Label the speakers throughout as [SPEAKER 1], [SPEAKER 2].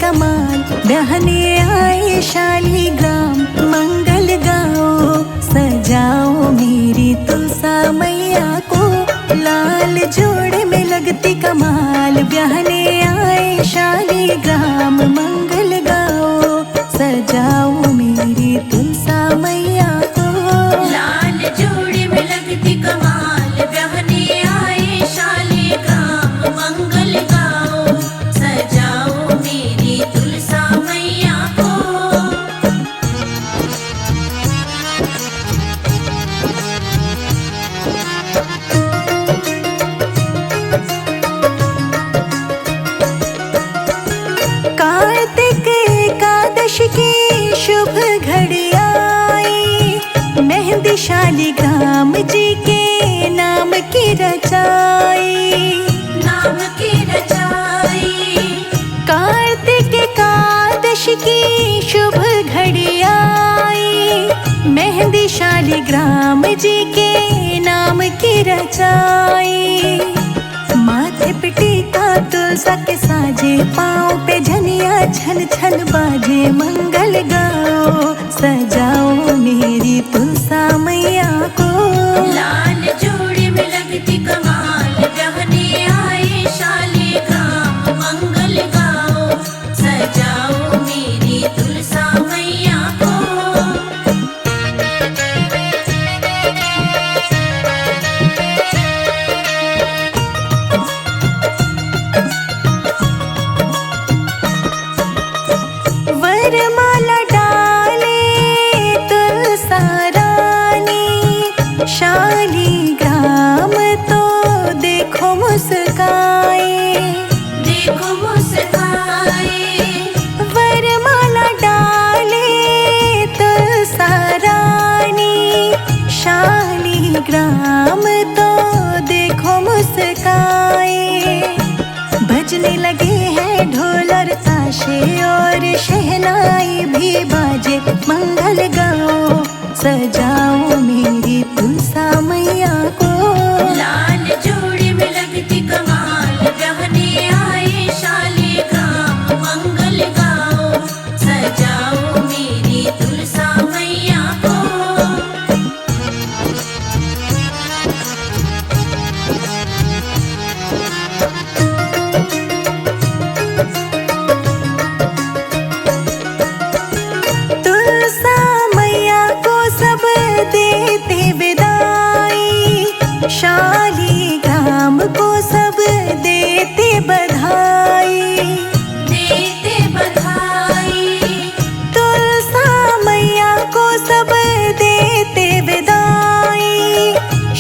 [SPEAKER 1] कमाल, बहने आए शालीग्राम, मंगल गाओ सजाओ मेरी तुलसा मैया को। लाल जोड़े में लगती कमाल, बहने आए शालीग्राम, मंगल गाओ सजाओ मेरी तुलसा मैया को।
[SPEAKER 2] लाल जोड़े में लगती कमाल, बहने आए शालीग्राम, मंगल गाओ सजाओ मेरी तुलसा मैया को।
[SPEAKER 1] कार्तिक एकादश की शुभ घड़ी आई, मेहंदी शालीग्राम जी के नाम की रचाई,
[SPEAKER 2] नाम की रचाई।
[SPEAKER 1] कार्तिक एकादश की शुभ घड़ी आई, मेहंदी शालीग्राम जी के नाम की रचाई। माथे पे टीका तुलसा के साजे, पाँव पे झनिया छन छन बाजे, मंगल गाओ सजाओ मेरी तुलसा मैया को।
[SPEAKER 2] लाल जोड़े में लगती कमाल, बहने आए शालीग्राम, मंगल गाओ सजाओ मेरी तुलसा मैया को।
[SPEAKER 1] वरमाला डाले तुलसा रानी, शालीग्राम तो देखो मुस्काए,
[SPEAKER 2] देखो मुस्काए।
[SPEAKER 1] वरमाला डाले तुलसा रानी, शालीग्राम तो देखो मुस्काए। बजने लगे हैं ढोल और ताशे और शहनाई भी बाजे, मंगल गाओ सजाओ मेरी तुलसा मैया को।
[SPEAKER 2] लाल जोड़े में लगती कमाल, बहने आए शालीग्राम, मंगल गाओ सजाओ मेरी तुलसा मैया को।
[SPEAKER 1] तुलसा मैया को सब देते विदाई, शालीग्राम को सब देते बधाई,
[SPEAKER 2] देते बधाई।
[SPEAKER 1] तुलसा मैया को सब देते विदाई,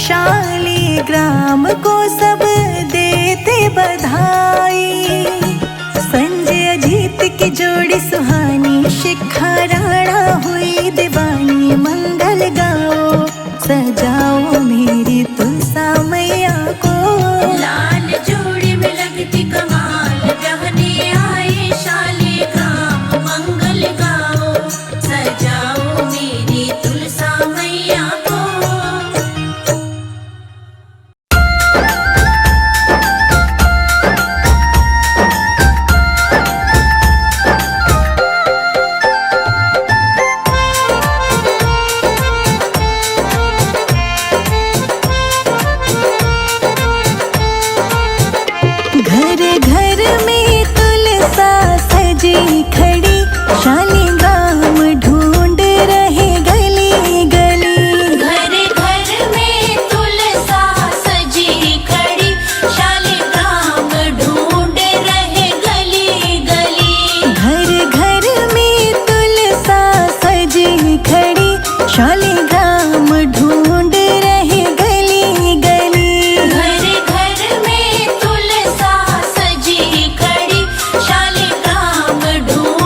[SPEAKER 1] शालीग्राम को सब देते बधाई। संजय अजीत की जोड़ी सुहानी, शिखा राणा हुई दीवानी, मंगल गाओ सजाओ मेरी तुलसा मैया को।
[SPEAKER 2] लाल जोड़े में लगती कमाल, बहने आए शालीग्राम, मंगल गाओ सजाओ मेरी तुलसा मैया को।
[SPEAKER 1] घर घर में तुलसा सजी खड़ी, शालीग्राम ढूंढ रहे गली गली।
[SPEAKER 2] घर घर में तुलसा सजी खड़ी, शालीग्राम ढूंढ रहे गली गली।
[SPEAKER 1] घर घर में तुलसा सजी खड़ी, शालीग्राम ढूंढ रहे गली गली।
[SPEAKER 2] घर घर में तुलसा सजी खड़ी, शालीग्राम ढूंढ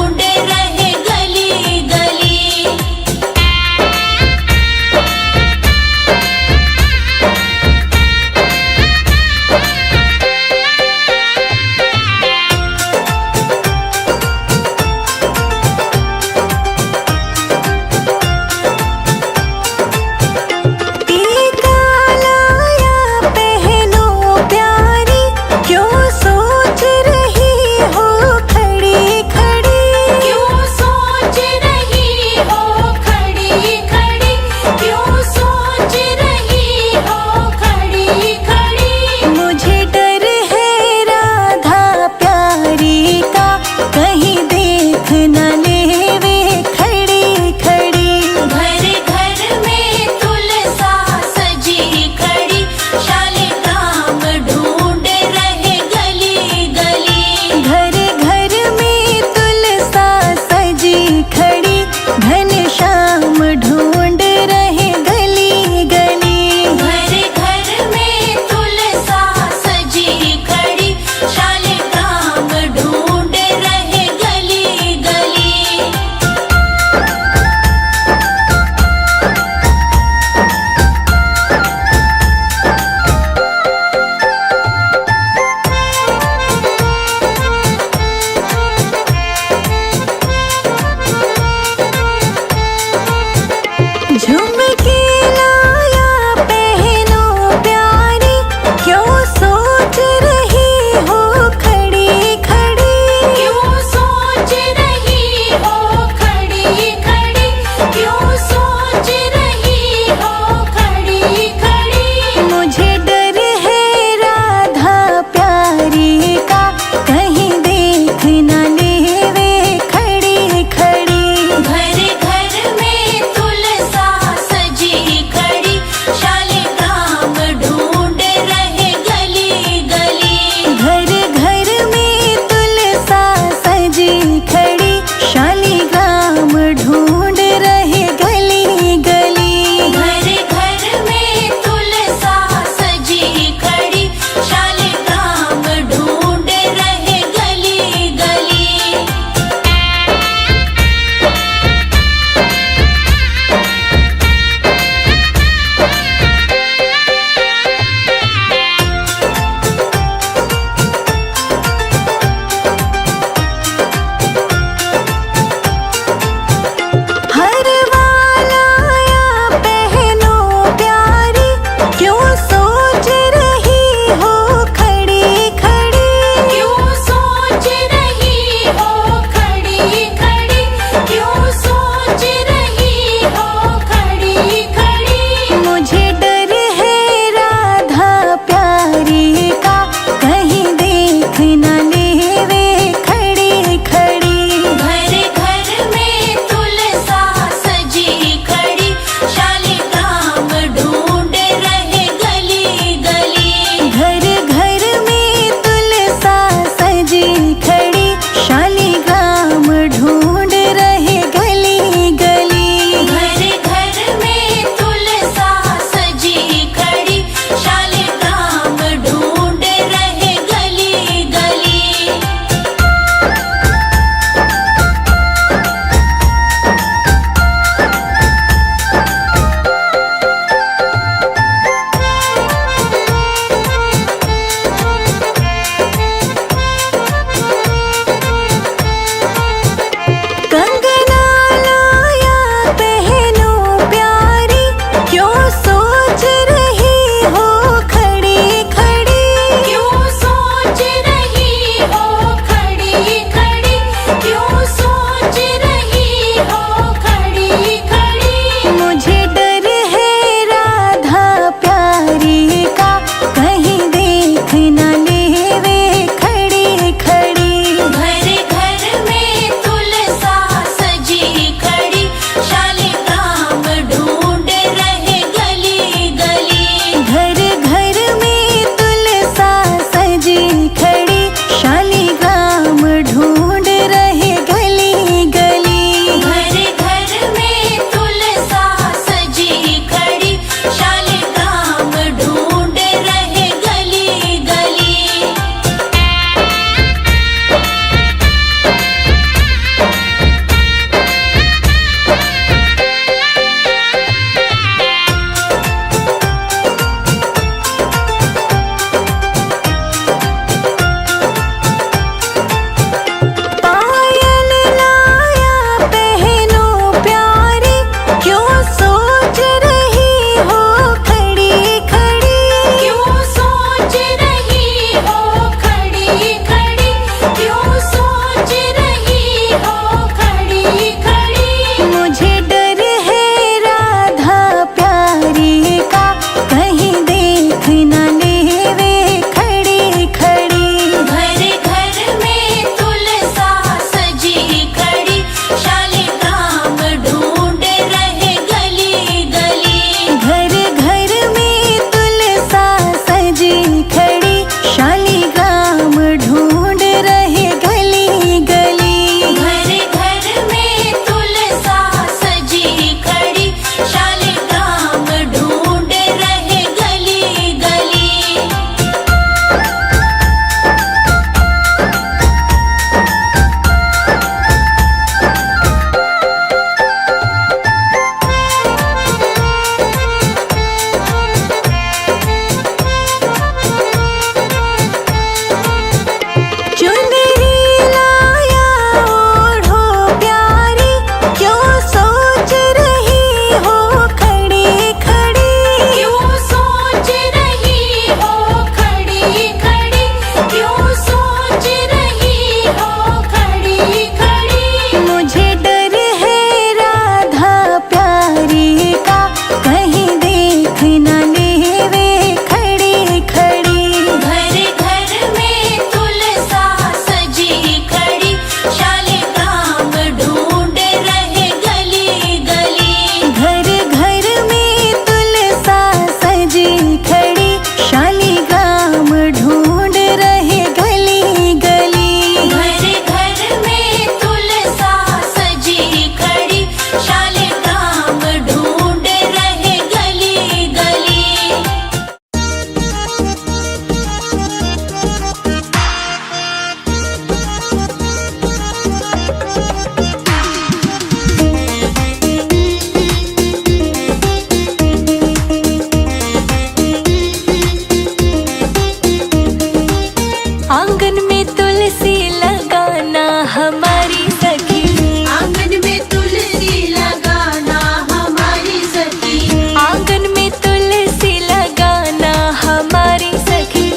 [SPEAKER 1] आंगन में तुलसी लगाना हमारी सखी,
[SPEAKER 2] आंगन में तुलसी लगाना हमारी सखी,
[SPEAKER 1] आंगन में तुलसी लगाना हमारी सखी,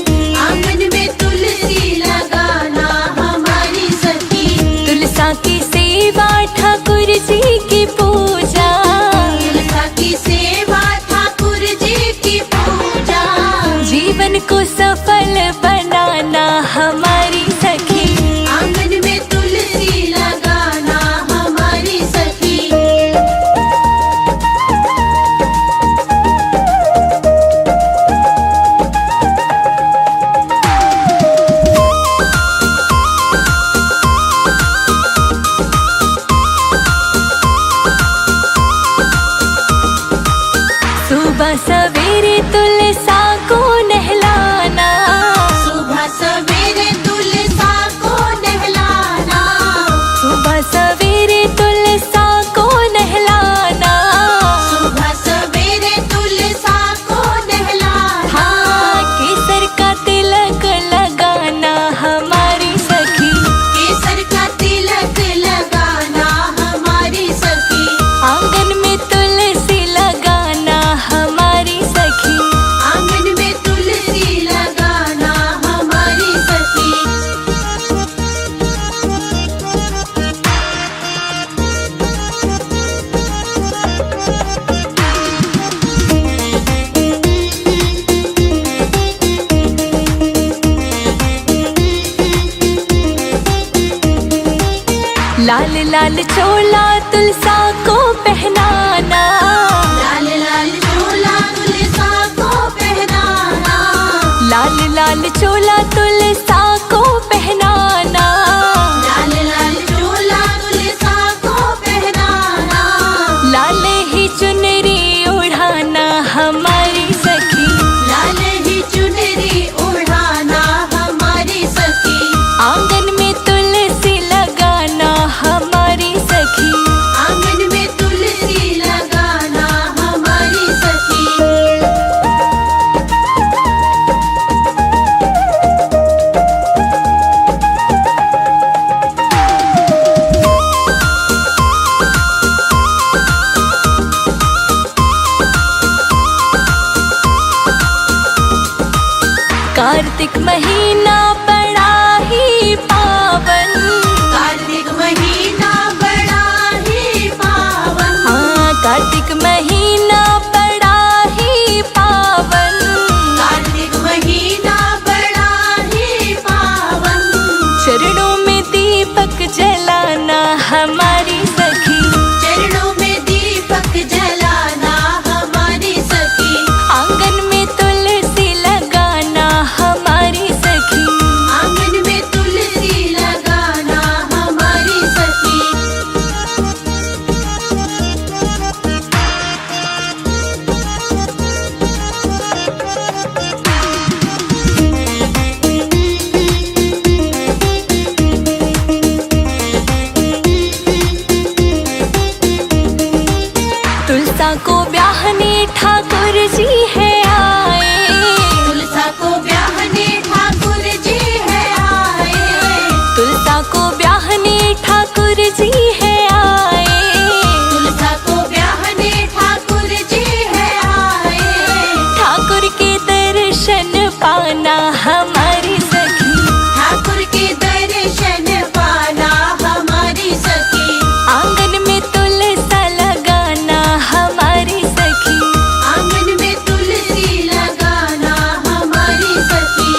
[SPEAKER 2] आंगन में तुलसी लगाना हमारी सखी।
[SPEAKER 1] तुलसा की सेवा ठाकुर जी की पूजा,
[SPEAKER 2] तुलसा की सेवा ठाकुर जी की पूजा,
[SPEAKER 1] जीवन को सफल बनाना हमारी सखी,
[SPEAKER 2] आंगन में तुलसी लगाना हमारी सखी।
[SPEAKER 1] सुबह सवेरे तुलसा को नहलाना,
[SPEAKER 2] सुबह सवेरे तुलसा को नहलाना,
[SPEAKER 1] सुबह सवेरे तुलसा को नहलाना,
[SPEAKER 2] सुबह सवेरे तुलसा को नहलाना।
[SPEAKER 1] हाँ केसर का तिलक लगाना हमारी सखी,
[SPEAKER 2] केसर का तिलक लगाना हमारी सखी,
[SPEAKER 1] आंगन में तुलसी लगाना हमारी सखी,
[SPEAKER 2] आंगन में तुलसी लगाना हमारी सखी।
[SPEAKER 1] लाल लाल चोला तुलसा को पहनाना,
[SPEAKER 2] लाल लाल चोला तुलसा को पहनाना,
[SPEAKER 1] लाल लाल चोला तुलसा को पहनाना,
[SPEAKER 2] लाल लाल चोला तुलसा को पहनाना,
[SPEAKER 1] लाल ही चुनरी ओढ़ाना हमारी सखी,
[SPEAKER 2] लाल ही चुनरी ओढ़ाना हमारी सखी,
[SPEAKER 1] आंगन में तुलसी लगाना हमारी सखी,
[SPEAKER 2] आंगन में तुलसी लगाना हमारी सखी।
[SPEAKER 1] कार्तिक महीना बड़ा ही पावन,
[SPEAKER 2] कार्तिक महीना बड़ा ही पावन,
[SPEAKER 1] हाँ कार्तिक महीना बड़ा ही पावन,
[SPEAKER 2] कार्तिक महीना बड़ा ही पावन,
[SPEAKER 1] चरणों में दीपक जलाना हमारी सखी,
[SPEAKER 2] चरणों में दीपक जलाना हमारी सखी,
[SPEAKER 1] आंगन में तुलसी लगाना हमारी सखी,
[SPEAKER 2] आंगन में तुलसी लगाना हमारी सखी।
[SPEAKER 1] तुलसा को ब्याहने ठाकुर जी है आए,
[SPEAKER 2] तुलसा को ब्याहने ठाकुर जी है आए,
[SPEAKER 1] तुलसा को ब्याहने ठाकुर जी है आए,
[SPEAKER 2] तुलसा को ब्याहने ठाकुर जी है आए,
[SPEAKER 1] ठाकुर के दर्शन पाना हमारी सखी,
[SPEAKER 2] ठाकुर के दर्शन पाना हमारी सखी,
[SPEAKER 1] आंगन में तुलसा लगाना हमारी सखी,
[SPEAKER 2] आंगन में तुलसी लगाना हमारी सखी।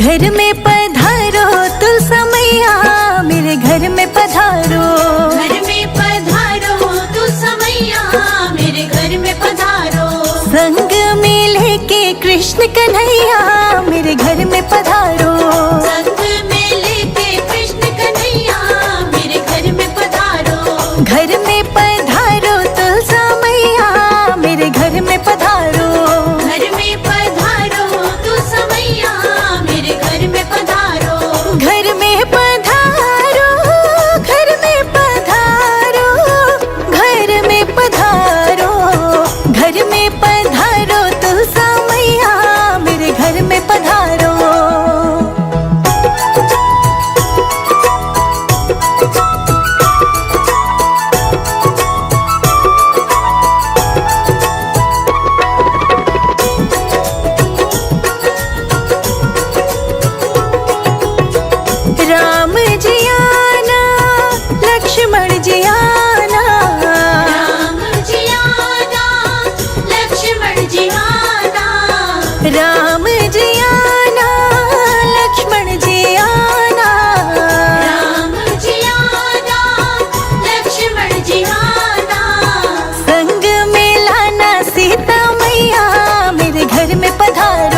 [SPEAKER 1] घर में पधारो तुलसा मैया, मेरे घर में पधारो,
[SPEAKER 2] घर में पधारो तुलसा मैया, मेरे घर में पधारो,
[SPEAKER 1] संग में लेके कृष्ण कन्हैया मेरे घर में पधारो।
[SPEAKER 2] संग में लेके कृष्ण कन्हैया मेरे घर में पधारो।
[SPEAKER 1] घर में पधारो तुलसा मैया मेरे घर में पधारो।
[SPEAKER 2] घर में पधारो तुलसा मैया मेरे घर में पधारो।
[SPEAKER 1] घर में पधारो, घर में पधारो, घर में पधारो, घर में पधारो तुलसा मैया मेरे घर में पधारो। राम जी आना, लक्ष्मण जी आना,
[SPEAKER 2] राम जी आना, लक्ष्मण जी आना।
[SPEAKER 1] राम जी आना, लक्ष्मण जी आना,
[SPEAKER 2] राम जी आना, लक्ष्मण जी आना।
[SPEAKER 1] संग में लाना सीता मैया मेरे घर में पधारो।